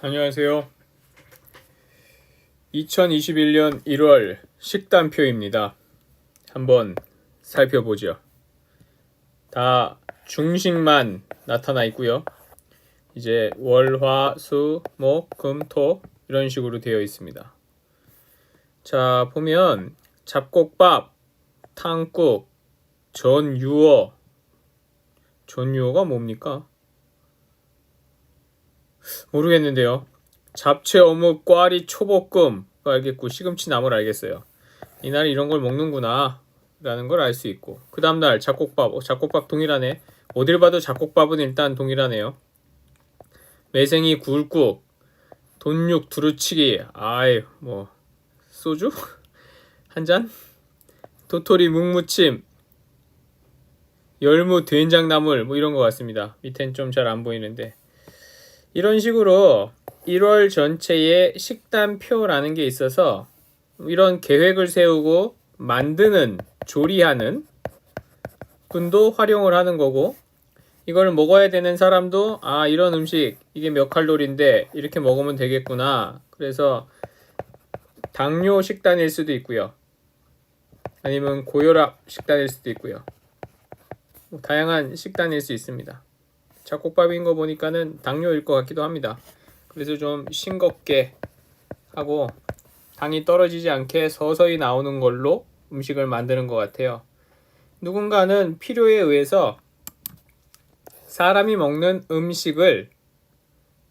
안녕하세요. 2021년 1월 식단표입니다. 한번 살펴보죠. 다 중식만 나타나 있고요. 이제 월, 화, 수, 목, 금, 토 이런 식으로 되어 있습니다. 자, 보면 잡곡밥, 탕국, 전유어. 전유어가 뭡니까? 모르겠는데요. 잡채, 어묵, 꽈리, 초볶음 알겠고 시금치, 나물 알겠어요. 이날 이런 걸 먹는구나 라는 걸 알 수 있고, 그 다음날 잡곡밥. 잡곡밥 동일하네. 어딜 봐도 잡곡밥은 일단 동일하네요. 매생이, 굴국, 돈육, 두루치기, 아이 뭐 소주? 한 잔? 도토리, 묵무침, 열무, 된장나물 뭐 이런 것 같습니다. 밑엔 좀 잘 안 보이는데, 이런 식으로 1월 전체에 식단표라는 게 있어서 이런 계획을 세우고 만드는, 조리하는 분도 활용을 하는 거고, 이걸 먹어야 되는 사람도 이런 음식 이게 몇 칼로리인데 이렇게 먹으면 되겠구나. 그래서 당뇨 식단일 수도 있고요. 아니면 고혈압 식단일 수도 있고요. 다양한 식단일 수 있습니다. 잡곡밥인 거 보니까는 당뇨일 것 같기도 합니다. 그래서 좀 싱겁게 하고 당이 떨어지지 않게 서서히 나오는 걸로 음식을 만드는 것 같아요. 누군가는 필요에 의해서 사람이 먹는 음식을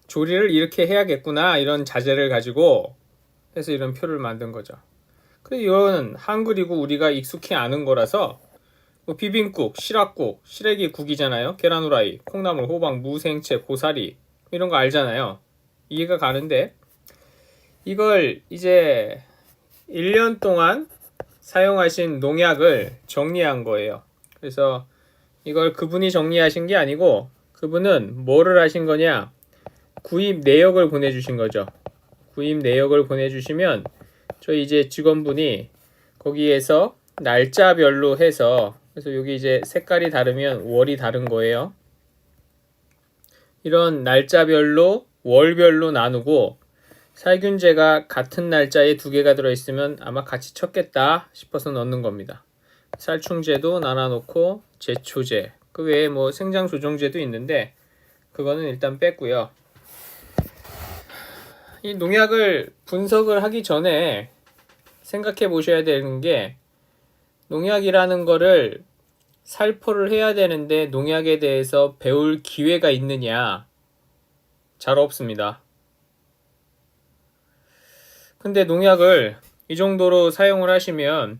조리를 이렇게 해야겠구나 이런 자재를 가지고 해서 이런 표를 만든 거죠. 근데 이건 한글이고 우리가 익숙히 아는 거라서 뭐 비빔국, 시락국, 시래기 국이잖아요. 계란 후라이, 콩나물, 호박, 무생채, 고사리 이런 거 알잖아요. 이해가 가는데, 이걸 이제 1년 동안 사용하신 농약을 정리한 거예요. 그래서 이걸 그분이 정리하신 게 아니고, 그분은 뭐를 하신 거냐, 구입 내역을 보내주신 거죠. 구입 내역을 보내주시면 저희 이제 직원분이 거기에서 날짜별로 해서, 그래서 여기 이제 색깔이 다르면 월이 다른 거예요. 이런 날짜별로, 월별로 나누고, 살균제가 같은 날짜에 두 개가 들어있으면 아마 같이 쳤겠다 싶어서 넣는 겁니다. 살충제도 나눠놓고, 제초제, 그 외에 뭐 생장조정제도 있는데 그거는 일단 뺐고요. 이 농약을 분석을 하기 전에 생각해 보셔야 되는 게, 농약이라는 거를 살포를 해야 되는데 농약에 대해서 배울 기회가 있느냐? 잘 없습니다. 근데 농약을 이 정도로 사용을 하시면,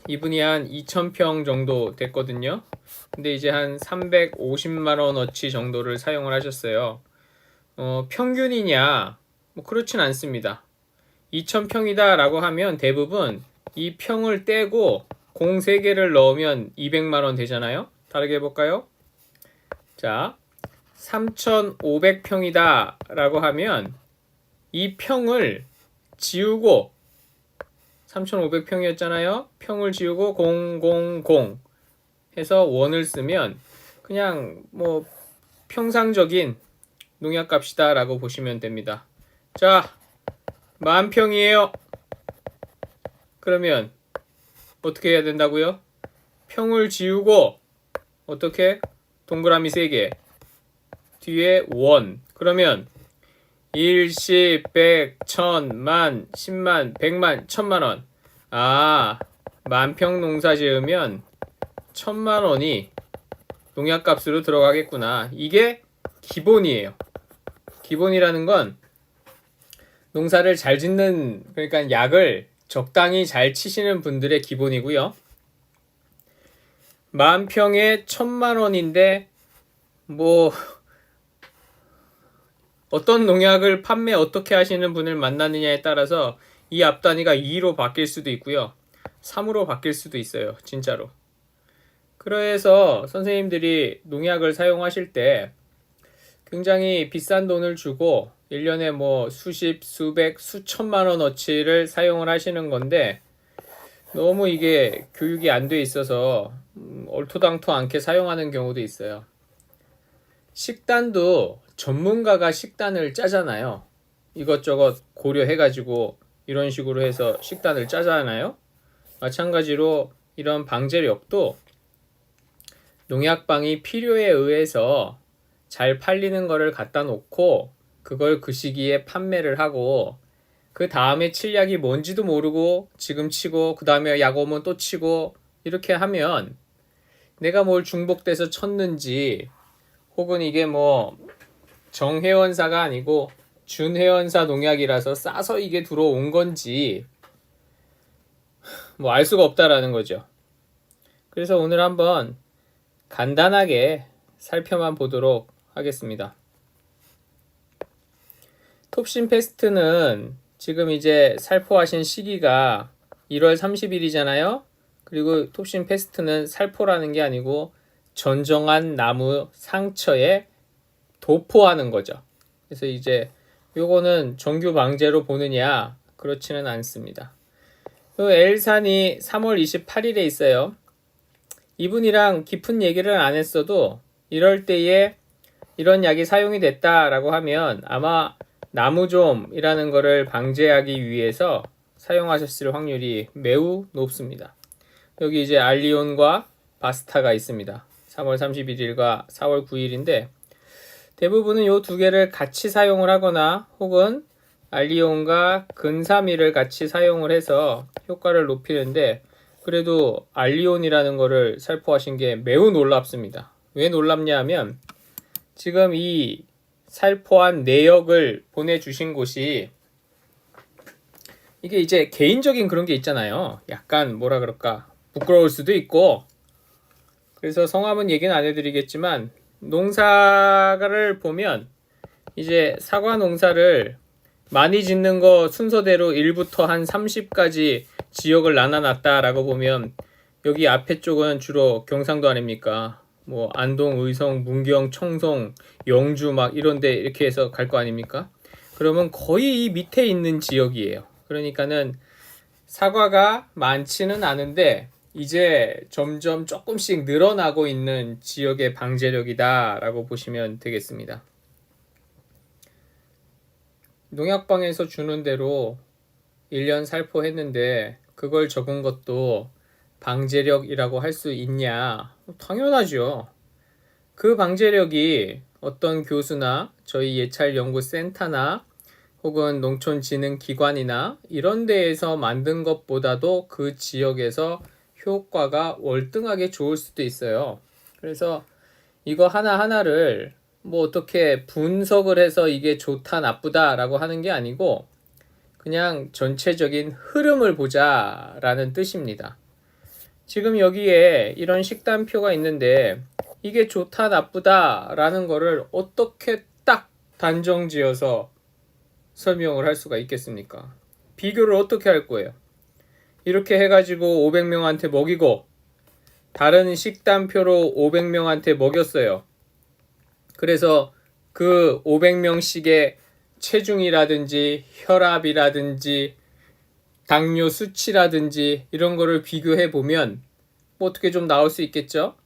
이분이 한 2,000평 정도 됐거든요. 근데 이제 한 350만원어치 정도를 사용을 하셨어요. 평균이냐? 뭐 그렇진 않습니다. 2,000평이다 라고 하면 대부분 이 평을 떼고 공 3개를 넣으면 200만원 되잖아요. 다르게 해볼까요? 자, 3,500평이다 라고 하면 이 평을 지우고, 3,500평이었잖아요. 평을 지우고 000 해서 원을 쓰면 그냥 뭐 평상적인 농약값이다 라고 보시면 됩니다. 자, 10,000평이에요. 그러면 어떻게 해야 된다고요? 평을 지우고 어떻게? 동그라미 3개 뒤에 원. 그러면 1, 10, 100, 1000, 만, 10만, 100만, 1000만원. 10,000평 농사 지으면 1000만원이 농약값으로 들어가겠구나. 이게 기본이에요. 기본이라는 건 농사를 잘 짓는, 그러니까 약을 적당히 잘 치시는 분들의 기본이고요. 10,000평에 1000만원인데 뭐 어떤 농약을 판매 어떻게 하시는 분을 만나느냐에 따라서 이 앞단위가 2로 바뀔 수도 있고요. 3으로 바뀔 수도 있어요. 진짜로. 그래서 선생님들이 농약을 사용하실 때 굉장히 비싼 돈을 주고 1년에 뭐 수십, 수백, 수천만원어치를 사용을 하시는 건데, 너무 이게 교육이 안 돼 있어서 얼토당토 않게 사용하는 경우도 있어요. 식단도 전문가가 식단을 짜잖아요. 이것저것 고려해가지고 이런 식으로 해서 식단을 짜잖아요. 마찬가지로 이런 방제력도 농약방이 필요에 의해서 잘 팔리는 거를 갖다 놓고 그걸 그 시기에 판매를 하고 그 다음에 칠 약이 뭔지도 모르고 지금 치고 그 다음에 약 오면 또 치고 이렇게 하면 내가 뭘 중복돼서 쳤는지 혹은 이게 뭐 정회원사가 아니고 준회원사 농약이라서 싸서 이게 들어온 건지 뭐 알 수가 없다라는 거죠. 그래서 오늘 한번 간단하게 살펴만 보도록 하겠습니다. 톱신 페스트는 지금 이제 살포하신 시기가 1월 30일이잖아요. 그리고 톱신 페스트는 살포라는 게 아니고 전정한 나무 상처에 도포하는 거죠. 그래서 이제 요거는 정규 방제로 보느냐 그렇지는 않습니다. 엘산이 3월 28일에 있어요. 이분이랑 깊은 얘기를 안 했어도 이럴 때에 이런 약이 사용이 됐다라고 하면 아마 나무좀이라는 거를 방제하기 위해서 사용하셨을 확률이 매우 높습니다. 여기 이제 알리온과 바스타가 있습니다. 3월 31일과 4월 9일인데 대부분은 이 두 개를 같이 사용을 하거나 혹은 알리온과 근사미를 같이 사용을 해서 효과를 높이는데 그래도 알리온이라는 거를 살포하신 게 매우 놀랍습니다. 왜 놀랍냐 하면 지금 이 살포한 내역을 보내주신 곳이 이게 이제 개인적인 그런 게 있잖아요. 약간 뭐라 그럴까 부끄러울 수도 있고 그래서 성함은 얘기는 안 해드리겠지만 농사를 보면 이제 사과 농사를 많이 짓는 거 순서대로 1부터 한 30까지 지역을 나눠놨다라고 보면 여기 앞에 쪽은 주로 경상도 아닙니까? 뭐 안동, 의성, 문경, 청송, 영주 막 이런데 이렇게 해서 갈 거 아닙니까? 그러면 거의 이 밑에 있는 지역이에요. 그러니까는 사과가 많지는 않은데 이제 점점 조금씩 늘어나고 있는 지역의 방제력이다 라고 보시면 되겠습니다. 농약방에서 주는 대로 1년 살포했는데 그걸 적은 것도 방제력이라고 할 수 있냐? 당연하죠. 그 방제력이 어떤 교수나 저희 예찰연구센터나 혹은 농촌진흥기관이나 이런 데에서 만든 것보다도 그 지역에서 효과가 월등하게 좋을 수도 있어요. 그래서 이거 하나하나를 뭐 어떻게 분석을 해서 이게 좋다 나쁘다 라고 하는 게 아니고 그냥 전체적인 흐름을 보자 라는 뜻입니다. 지금 여기에 이런 식단표가 있는데 이게 좋다 나쁘다 라는 거를 어떻게 딱 단정 지어서 설명을 할 수가 있겠습니까? 비교를 어떻게 할 거예요? 이렇게 해가지고 500명한테 먹이고 다른 식단표로 500명한테 먹였어요. 그래서 그 500명씩의 체중이라든지 혈압이라든지 당뇨 수치라든지 이런 거를 비교해 보면 뭐 어떻게 좀 나올 수 있겠죠?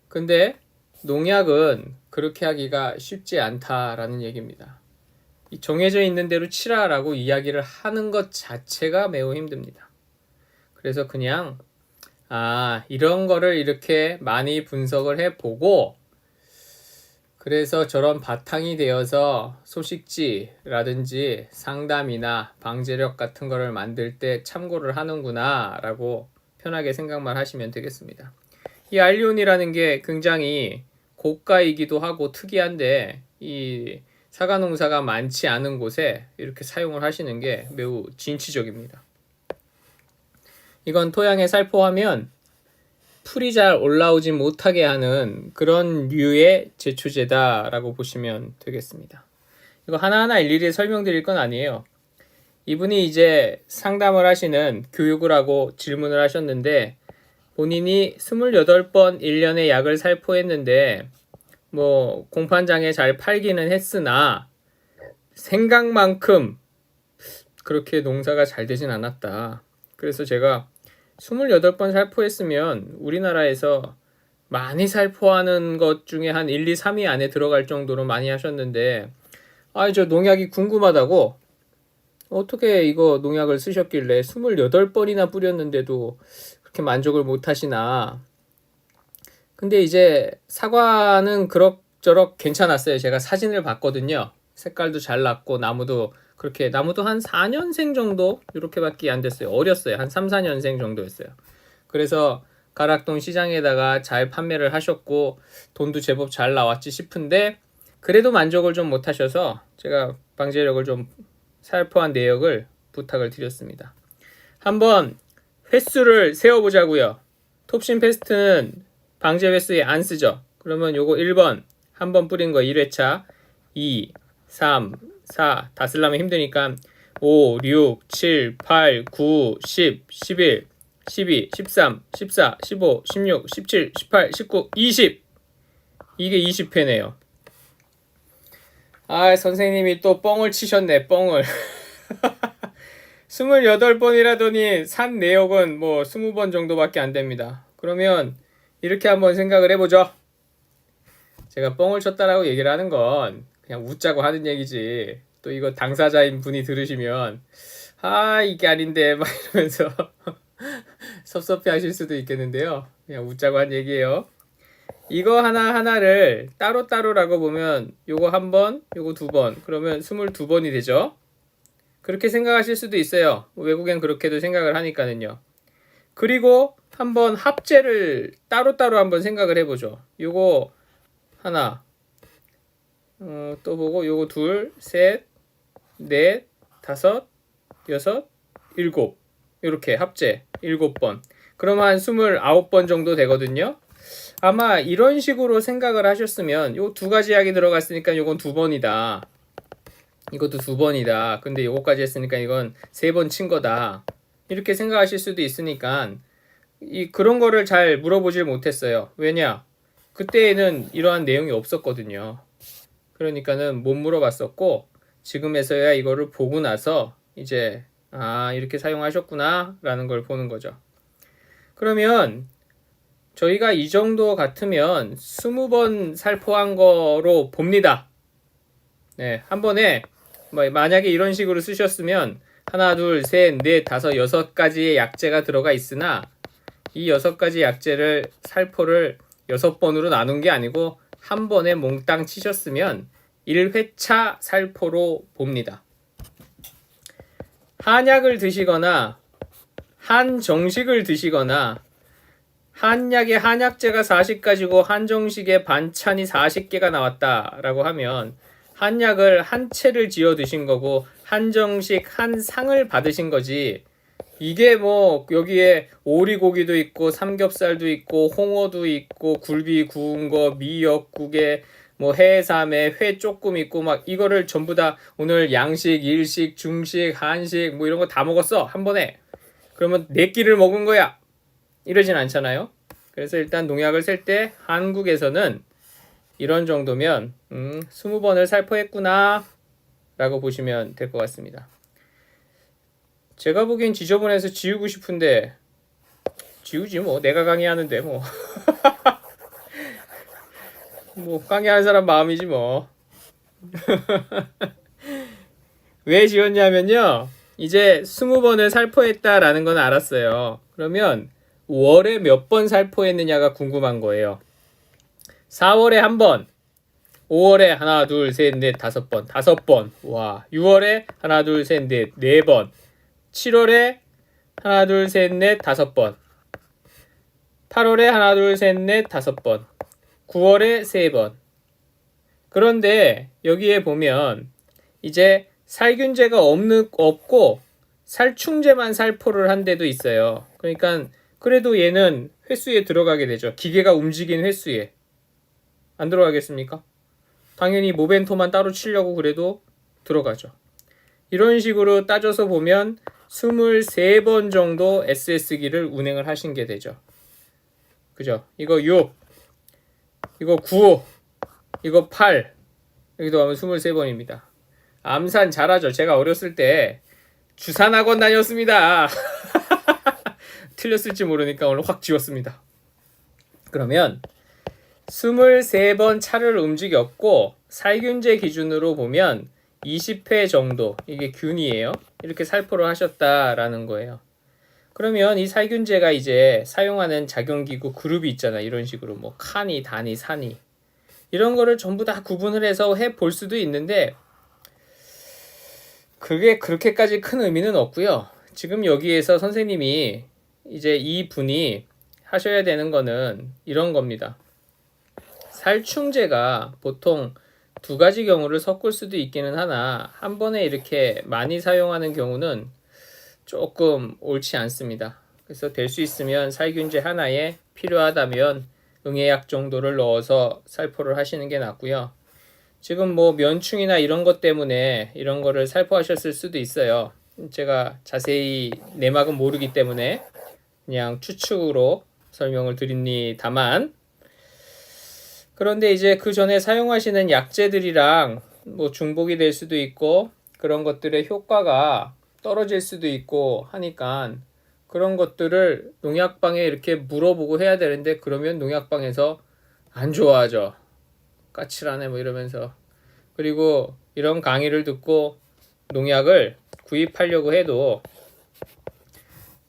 근데 농약은 그렇게 하기가 쉽지 않다라는 얘기입니다. 정해져 있는 대로 치라라고 이야기를 하는 것 자체가 매우 힘듭니다. 그래서 그냥 이런 거를 이렇게 많이 분석을 해보고 그래서 저런 바탕이 되어서 소식지라든지 상담이나 방제력 같은 거를 만들 때 참고를 하는구나 라고 편하게 생각만 하시면 되겠습니다. 이 알리온이라는 게 굉장히 고가이기도 하고 특이한데 이 사과 농사가 많지 않은 곳에 이렇게 사용을 하시는 게 매우 진취적입니다. 이건 토양에 살포하면 풀이 잘 올라오지 못하게 하는 그런 류의 제초제다라고 보시면 되겠습니다. 이거 하나하나 일일이 설명드릴 건 아니에요. 이분이 이제 상담을 하시는 교육을 하고 질문을 하셨는데 본인이 28번 1년에 약을 살포했는데 뭐 공판장에 잘 팔기는 했으나 생각만큼 그렇게 농사가 잘 되진 않았다. 그래서 제가 28번 살포했으면 우리나라에서 많이 살포하는 것 중에 한 1, 2, 3위 안에 들어갈 정도로 많이 하셨는데 저 농약이 궁금하다고 어떻게 이거 농약을 쓰셨길래 28번이나 뿌렸는데도 그렇게 만족을 못 하시나. 근데 이제 사과는 그럭저럭 괜찮았어요. 제가 사진을 봤거든요. 색깔도 잘 났고 나무도 한 4년생 정도 이렇게밖에 안 됐어요. 어렸어요. 한 3, 4년생 정도였어요. 그래서 가락동 시장에다가 잘 판매를 하셨고 돈도 제법 잘 나왔지 싶은데 그래도 만족을 좀 못 하셔서 제가 방제력을 좀 살포한 내역을 부탁을 드렸습니다. 한번 횟수를 세어보자고요. 톱신 페스트는 방제 횟수에 안 쓰죠. 그러면 요거 1번 한 번 뿌린 거 1회차 2, 3, 4 다 쓰려면 힘드니까 5, 6, 7, 8, 9, 10, 11, 12, 13, 14, 15, 16, 17, 18, 19, 20 이게 20회네요. 선생님이 또 뻥을 치셨네. 뻥을 28번이라더니 산 내역은 뭐 20번 정도밖에 안 됩니다. 그러면 이렇게 한번 생각을 해보죠. 제가 뻥을 쳤다라고 얘기를 하는 건 그냥 웃자고 하는 얘기지. 또 이거 당사자인 분이 들으시면 이게 아닌데 막 이러면서 섭섭해 하실 수도 있겠는데요. 그냥 웃자고 한 얘기예요. 이거 하나하나를 따로따로라고 보면 요거 한 번, 요거 두 번, 그러면 22번이 되죠. 그렇게 생각하실 수도 있어요. 외국엔 그렇게도 생각을 하니까는요. 그리고 한번 합제를 따로따로 한번 생각을 해보죠. 요거 하나, 또 보고 요거 둘, 셋, 넷, 다섯, 여섯, 일곱 이렇게 합제 7번. 그러면 한 29번 정도 되거든요. 아마 이런 식으로 생각을 하셨으면 요 두 가지 약이 들어갔으니까 요건 2번이다. 이것도 2번이다. 근데 요거까지 했으니까 이건 3번 친 거다. 이렇게 생각하실 수도 있으니까 그런 거를 잘 물어보질 못했어요. 왜냐? 그때에는 이러한 내용이 없었거든요. 그러니까는 못 물어봤었고 지금에서야 이거를 보고 나서 이제 이렇게 사용하셨구나 라는 걸 보는 거죠. 그러면 저희가 이 정도 같으면 20번 살포한 거로 봅니다. 네, 한 번에 만약에 이런 식으로 쓰셨으면 하나, 둘, 셋, 넷, 다섯, 6가지의 약재가 들어가 있으나 이 6가지 약재를 살포를 6번으로 나눈 게 아니고 한 번에 몽땅 치셨으면 1회차 살포로 봅니다. 한약을 드시거나 한정식을 드시거나 한약에 한약재가 40가지고 한정식에 반찬이 40개가 나왔다라고 하면 한약을 한 채를 지어 드신 거고 한정식 한 상을 받으신 거지. 이게 뭐 여기에 오리고기도 있고 삼겹살도 있고 홍어도 있고 굴비 구운 거 미역국에 뭐 해삼에 회 조금 있고 막 이거를 전부 다 오늘 양식, 일식, 중식, 한식 뭐 이런 거 다 먹었어 한 번에. 그러면 4끼를 먹은 거야. 이러진 않잖아요. 그래서 일단 농약을 셀 때 한국에서는 이런 정도면 20번을 살포했구나 라고 보시면 될 것 같습니다. 제가 보기엔 지저분해서 지우고 싶은데 지우지 뭐. 내가 강의하는데 뭐. 뭐 강의하는 사람 마음이지 뭐. 왜 지웠냐면요. 이제 20번을 살포했다라는 건 알았어요. 그러면 월에 몇 번 살포했느냐가 궁금한 거예요. 4월에 한 번, 5월에 하나, 둘, 셋, 넷, 5번, 5번. 와, 6월에 하나, 둘, 셋, 넷, 4번. 7월에 하나, 둘, 셋, 넷, 5번. 8월에 하나, 둘, 셋, 넷, 5번. 9월에 3번. 그런데 여기에 보면 이제 살균제가 없고 살충제만 살포를 한 데도 있어요. 그러니까 그래도 얘는 횟수에 들어가게 되죠. 기계가 움직인 횟수에. 안 들어가겠습니까? 당연히 모벤토만 따로 치려고 그래도 들어가죠. 이런 식으로 따져서 보면 23번 정도 SS기를 운행을 하신 게 되죠. 그죠? 이거 6, 이거 9, 이거 8, 여기도 하면 23번입니다. 암산 잘하죠. 제가 어렸을 때 주산학원 다녔습니다. 틀렸을지 모르니까 오늘 확 지웠습니다. 그러면 23번 차를 움직였고 살균제 기준으로 보면 20회 정도, 이게 균이에요. 이렇게 살포를 하셨다라는 거예요. 그러면 이 살균제가 이제 사용하는 작용기구 그룹이 있잖아. 이런 식으로 뭐 칸이, 단위, 산이, 이런 거를 전부 다 구분을 해서 해 볼 수도 있는데 그게 그렇게까지 큰 의미는 없고요. 지금 여기에서 선생님이 이제 이 분이 하셔야 되는 거는 이런 겁니다. 살충제가 보통 두 가지 경우를 섞을 수도 있기는 하나 한 번에 이렇게 많이 사용하는 경우는 조금 옳지 않습니다. 그래서 될 수 있으면 살균제 하나에 필요하다면 응애약 정도를 넣어서 살포를 하시는 게 낫고요. 지금 뭐 면충이나 이런 것 때문에 이런 거를 살포하셨을 수도 있어요. 제가 자세히 내막은 모르기 때문에 그냥 추측으로 설명을 드립니다만, 그런데 이제 그 전에 사용하시는 약재들이랑 뭐 중복이 될 수도 있고 그런 것들의 효과가 떨어질 수도 있고 하니까 그런 것들을 농약방에 이렇게 물어보고 해야 되는데, 그러면 농약방에서 안 좋아하죠. 까칠하네 뭐 이러면서. 그리고 이런 강의를 듣고 농약을 구입하려고 해도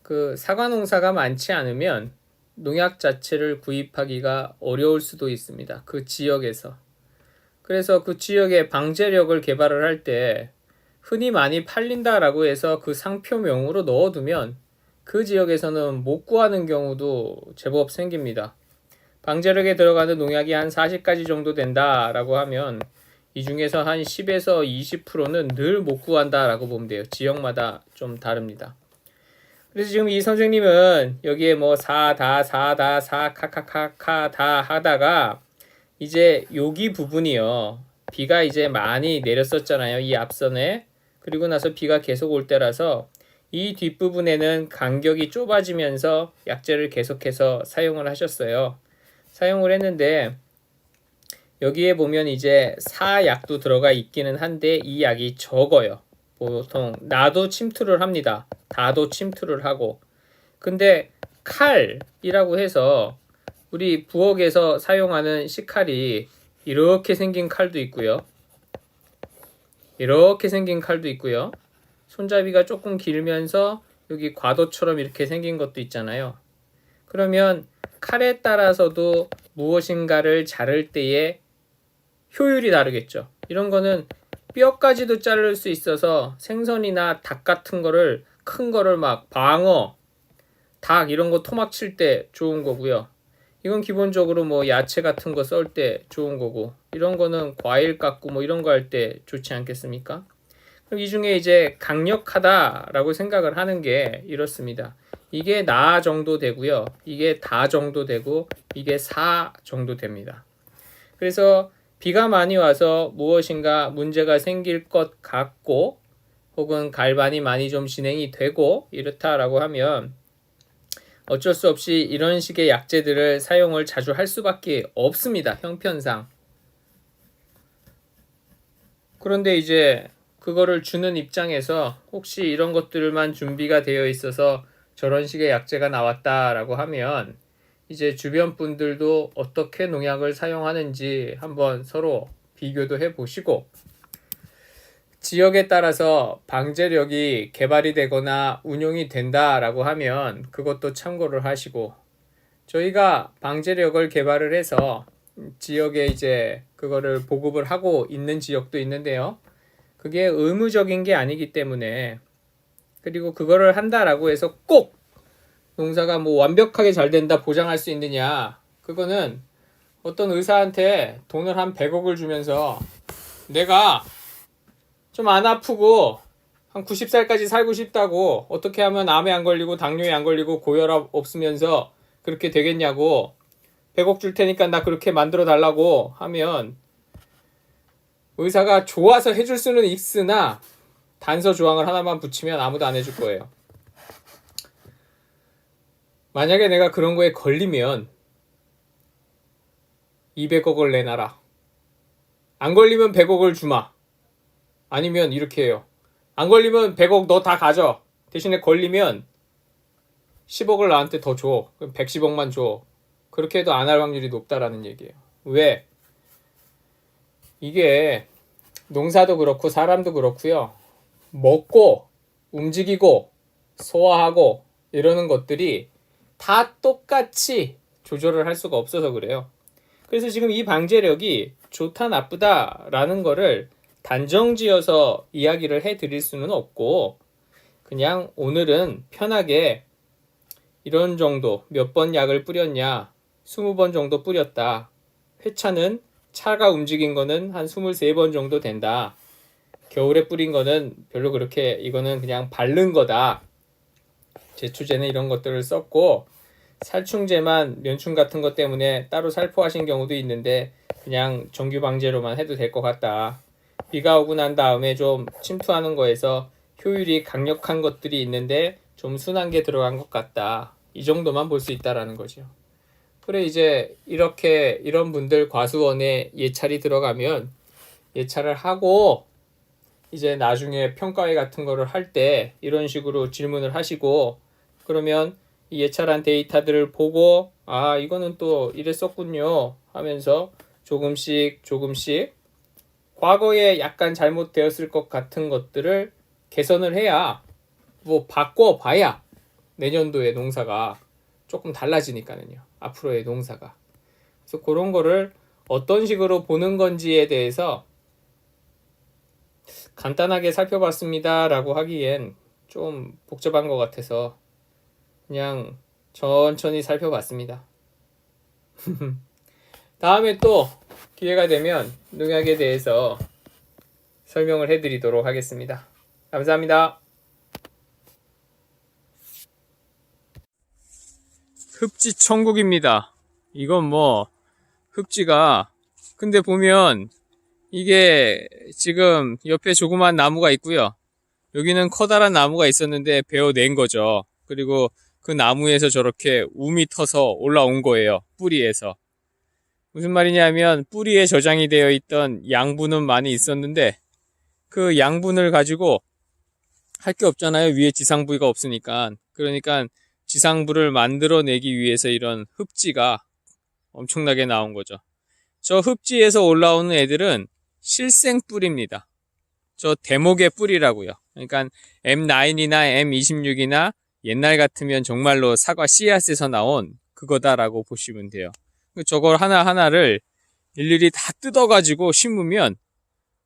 그 사과 농사가 많지 않으면 농약 자체를 구입하기가 어려울 수도 있습니다. 그 지역에서. 그래서 그 지역의 방제력을 개발을 할 때 흔히 많이 팔린다라고 해서 그 상표명으로 넣어두면 그 지역에서는 못 구하는 경우도 제법 생깁니다. 방제력에 들어가는 농약이 한 40가지 정도 된다라고 하면 이 중에서 한 10에서 20%는 늘 못 구한다라고 보면 돼요. 지역마다 좀 다릅니다. 그래서 지금 이 선생님은 여기에 뭐 카카카카 하다가 이제 여기 부분이요. 비가 이제 많이 내렸었잖아요. 이 앞선에. 그리고 나서 비가 계속 올 때라서 이 뒷부분에는 간격이 좁아지면서 약재를 계속해서 사용을 하셨어요. 사용을 했는데 여기에 보면 이제 사약도 들어가 있기는 한데 이 약이 적어요. 보통 나도 침투를 합니다. 다도 침투를 하고. 근데 칼이라고 해서 우리 부엌에서 사용하는 식칼이 이렇게 생긴 칼도 있고요. 이렇게 생긴 칼도 있고요. 손잡이가 조금 길면서 여기 과도처럼 이렇게 생긴 것도 있잖아요. 그러면 칼에 따라서도 무엇인가를 자를 때의 효율이 다르겠죠. 이런 거는 뼈까지도 자를 수 있어서 생선이나 닭 같은 거를, 큰 거를 막 방어, 닭 이런 거 토막 칠 때 좋은 거고요. 이건 기본적으로 뭐 야채 같은 거 썰 때 좋은 거고, 이런 거는 과일 깎고 뭐 이런 거 할 때 좋지 않겠습니까? 그럼 이 중에 이제 강력하다라고 생각을 하는 게 이렇습니다. 이게 나 정도 되고요. 이게 다 정도 되고 이게 사 정도 됩니다. 그래서 비가 많이 와서 무엇인가 문제가 생길 것 같고 혹은 갈반이 많이 좀 진행이 되고 이렇다라고 하면 어쩔 수 없이 이런 식의 약재들을 사용을 자주 할 수밖에 없습니다. 형편상. 그런데 이제 그거를 주는 입장에서 혹시 이런 것들만 준비가 되어 있어서 저런 식의 약재가 나왔다라고 하면 이제 주변 분들도 어떻게 농약을 사용하는지 한번 서로 비교도 해보시고, 지역에 따라서 방제력이 개발이 되거나 운용이 된다라고 하면 그것도 참고를 하시고, 저희가 방제력을 개발을 해서 지역에 이제 그거를 보급을 하고 있는 지역도 있는데요. 그게 의무적인 게 아니기 때문에, 그리고 그거를 한다라고 해서 꼭 농사가 뭐 완벽하게 잘 된다 보장할 수 있느냐, 그거는 어떤 의사한테 돈을 한 100억을 주면서 내가 좀 안 아프고 한 90살까지 살고 싶다고, 어떻게 하면 암에 안 걸리고 당뇨에 안 걸리고 고혈압 없으면서 그렇게 되겠냐고, 100억 줄 테니까 나 그렇게 만들어 달라고 하면 의사가 좋아서 해줄 수는 있으나 단서 조항을 하나만 붙이면 아무도 안 해줄 거예요. 만약에 내가 그런 거에 걸리면 200억을 내놔라. 안 걸리면 100억을 주마. 아니면 이렇게 해요. 안 걸리면 100억 너 다 가져. 대신에 걸리면 10억을 나한테 더 줘. 그럼 110억만 줘. 그렇게 해도 안 할 확률이 높다라는 얘기예요. 왜? 이게 농사도 그렇고 사람도 그렇고요. 먹고 움직이고 소화하고 이러는 것들이 다 똑같이 조절을 할 수가 없어서 그래요. 그래서 지금 이 방제력이 좋다 나쁘다 라는 거를 단정지어서 이야기를 해드릴 수는 없고, 그냥 오늘은 편하게 이런 정도 몇 번 약을 뿌렸냐, 20번 정도 뿌렸다. 회차는 차가 움직인 거는 한 23번 정도 된다. 겨울에 뿌린 거는 별로 그렇게, 이거는 그냥 바른 거다. 제초제는 이런 것들을 썼고, 살충제만 면충 같은 것 때문에 따로 살포하신 경우도 있는데 그냥 정규 방제로만 해도 될 것 같다. 비가 오고 난 다음에 좀 침투하는 거에서 효율이 강력한 것들이 있는데 좀 순한 게 들어간 것 같다. 이 정도만 볼 수 있다라는 거죠. 그래, 이제 이렇게 이런 분들 과수원에 예찰이 들어가면 예찰을 하고 이제 나중에 평가회 같은 거를 할 때 이런 식으로 질문을 하시고, 그러면 이 예찰한 데이터들을 보고 아, 이거는 또 이랬었군요 하면서 조금씩 과거에 약간 잘못되었을 것 같은 것들을 개선을 해야, 뭐 바꿔봐야 내년도에 농사가 조금 달라지니까는요. 앞으로의 농사가. 그래서 그런 거를 어떤 식으로 보는 건지에 대해서 간단하게 살펴봤습니다 라고 하기엔 좀 복잡한 것 같아서 그냥 천천히 살펴봤습니다. 다음에 또 기회가 되면 농약에 대해서 설명을 해드리도록 하겠습니다. 감사합니다. 흡지 천국입니다. 이건 뭐 흡지가, 근데 보면 이게 지금 옆에 조그만 나무가 있고요. 여기는 커다란 나무가 있었는데 베어낸 거죠. 그리고 그 나무에서 저렇게 움이 터서 올라온 거예요. 뿌리에서. 무슨 말이냐면 뿌리에 저장이 되어 있던 양분은 많이 있었는데 그 양분을 가지고 할 게 없잖아요. 위에 지상부가 없으니까. 그러니까 지상부를 만들어내기 위해서 이런 흡지가 엄청나게 나온 거죠. 저 흡지에서 올라오는 애들은 실생 뿌리입니다. 저 대목의 뿌리라고요. 그러니까 M9이나 M26이나 옛날 같으면 정말로 사과 씨앗에서 나온 그거다라고 보시면 돼요. 저걸 하나하나를 일일이 다 뜯어가지고 심으면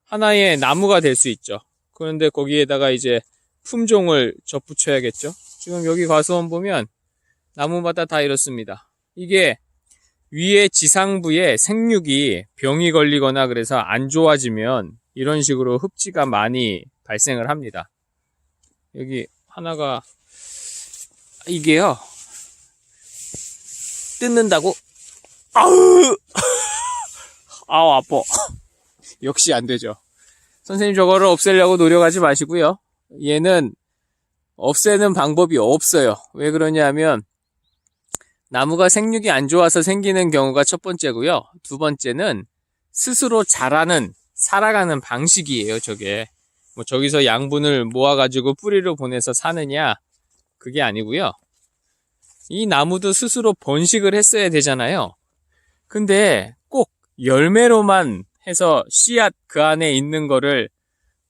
하나의 나무가 될 수 있죠. 그런데 거기에다가 이제 품종을 접붙여야겠죠. 지금 여기 과수원 보면 나무마다 다 이렇습니다. 이게 위에 지상부에 생육이 병이 걸리거나 그래서 안 좋아지면 이런 식으로 흡지가 많이 발생을 합니다. 여기 하나가 이게요, 뜯는다고 아우 아파. 역시 안 되죠. 선생님, 저거를 없애려고 노력하지 마시고요. 얘는 없애는 방법이 없어요. 왜 그러냐면 나무가 생육이 안 좋아서 생기는 경우가 첫 번째고요. 두 번째는 스스로 자라는, 살아가는 방식이에요. 저게 뭐 저기서 양분을 모아가지고 뿌리로 보내서 사느냐, 그게 아니고요. 이 나무도 스스로 번식을 했어야 되잖아요. 근데 꼭 열매로만 해서 씨앗 그 안에 있는 거를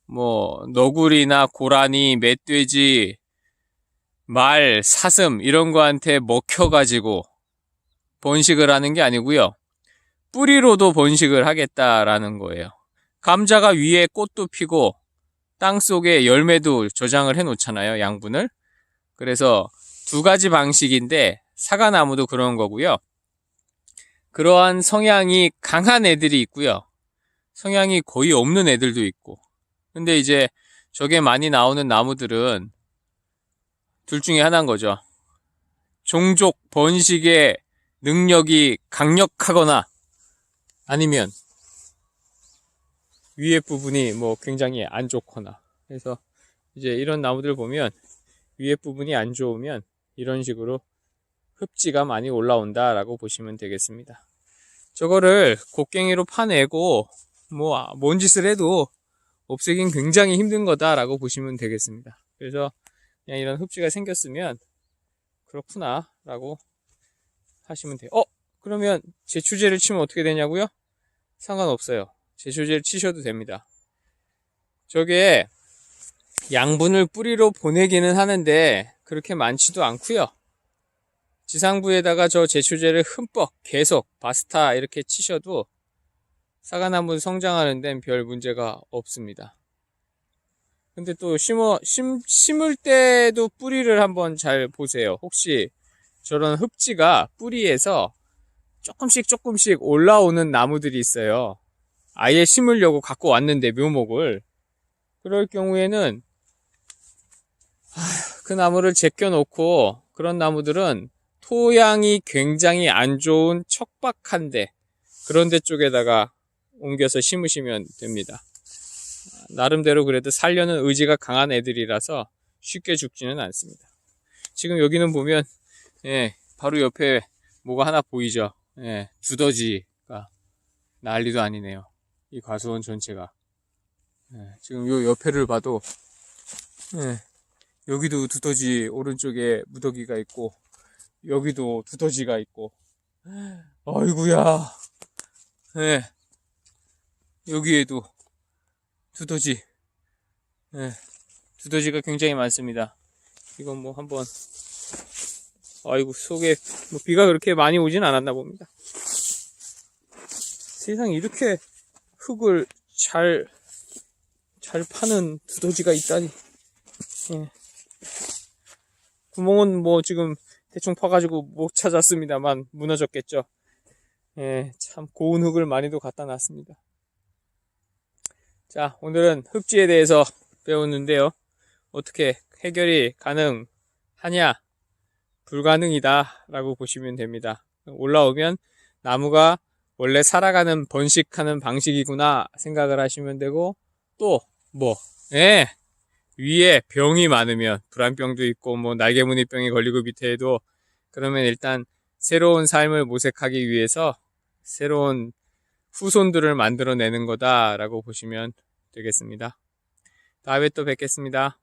뭐 너구리나 고라니, 멧돼지, 말, 사슴 이런 거한테 먹혀가지고 번식을 하는 게 아니고요. 뿌리로도 번식을 하겠다라는 거예요. 감자가 위에 꽃도 피고 땅 속에 열매도 저장을 해 놓잖아요, 양분을. 그래서 두 가지 방식인데 사과나무도 그런 거고요. 그러한 성향이 강한 애들이 있고요. 성향이 거의 없는 애들도 있고. 근데 이제 저게 많이 나오는 나무들은 둘 중에 하나인 거죠. 종족 번식의 능력이 강력하거나 아니면 위에 부분이 뭐 굉장히 안 좋거나. 그래서 이제 이런 나무들 보면 위에 부분이 안 좋으면 이런 식으로 흡지가 많이 올라온다 라고 보시면 되겠습니다. 저거를 곡괭이로 파내고 뭐 뭔 짓을 해도 없애긴 굉장히 힘든 거다 라고 보시면 되겠습니다. 그래서 그냥 이런 흡지가 생겼으면 그렇구나 라고 하시면 돼요. 그러면 제초제를 치면 어떻게 되냐고요? 상관없어요. 제초제를 치셔도 됩니다. 저게 양분을 뿌리로 보내기는 하는데 그렇게 많지도 않고요. 지상부에다가 저 제초제를 흠뻑 계속 바스타 이렇게 치셔도 사과나무 성장하는 데는 별 문제가 없습니다. 근데 또 심을 때도 뿌리를 한번 잘 보세요. 혹시 저런 흡지가 뿌리에서 조금씩 올라오는 나무들이 있어요. 아예 심으려고 갖고 왔는데 묘목을. 그럴 경우에는 그 나무를 제껴놓고, 그런 나무들은 토양이 굉장히 안 좋은 척박한데 그런 데 쪽에다가 옮겨서 심으시면 됩니다. 나름대로 그래도 살려는 의지가 강한 애들이라서 쉽게 죽지는 않습니다. 지금 여기는 보면 바로 옆에 뭐가 하나 보이죠? 두더지가 난리도 아니네요. 이 과수원 전체가. 지금 요 옆에를 봐도 여기도 두더지 오른쪽에 무더기가 있고, 여기도 두더지가 있고, 아이구야. 여기에도 두더지. 두더지가 굉장히 많습니다. 이건 뭐 한번, 아이고, 속에 뭐 비가 그렇게 많이 오진 않았나 봅니다. 세상에 이렇게 흙을 잘 파는 두더지가 있다니. 구멍은 뭐 지금 대충 파가지고 못 찾았습니다만 무너졌겠죠. 참 고운 흙을 많이도 갖다 놨습니다. 자, 오늘은 흡지에 대해서 배웠는데요. 어떻게 해결이 가능하냐? 불가능이다 라고 보시면 됩니다. 올라오면 나무가 원래 살아가는 번식하는 방식이구나 생각을 하시면 되고, 또 위에 병이 많으면, 불안병도 있고 뭐 날개무늬병이 걸리고 밑에도, 그러면 일단 새로운 삶을 모색하기 위해서 새로운 후손들을 만들어내는 거다라고 보시면 되겠습니다. 다음에 또 뵙겠습니다.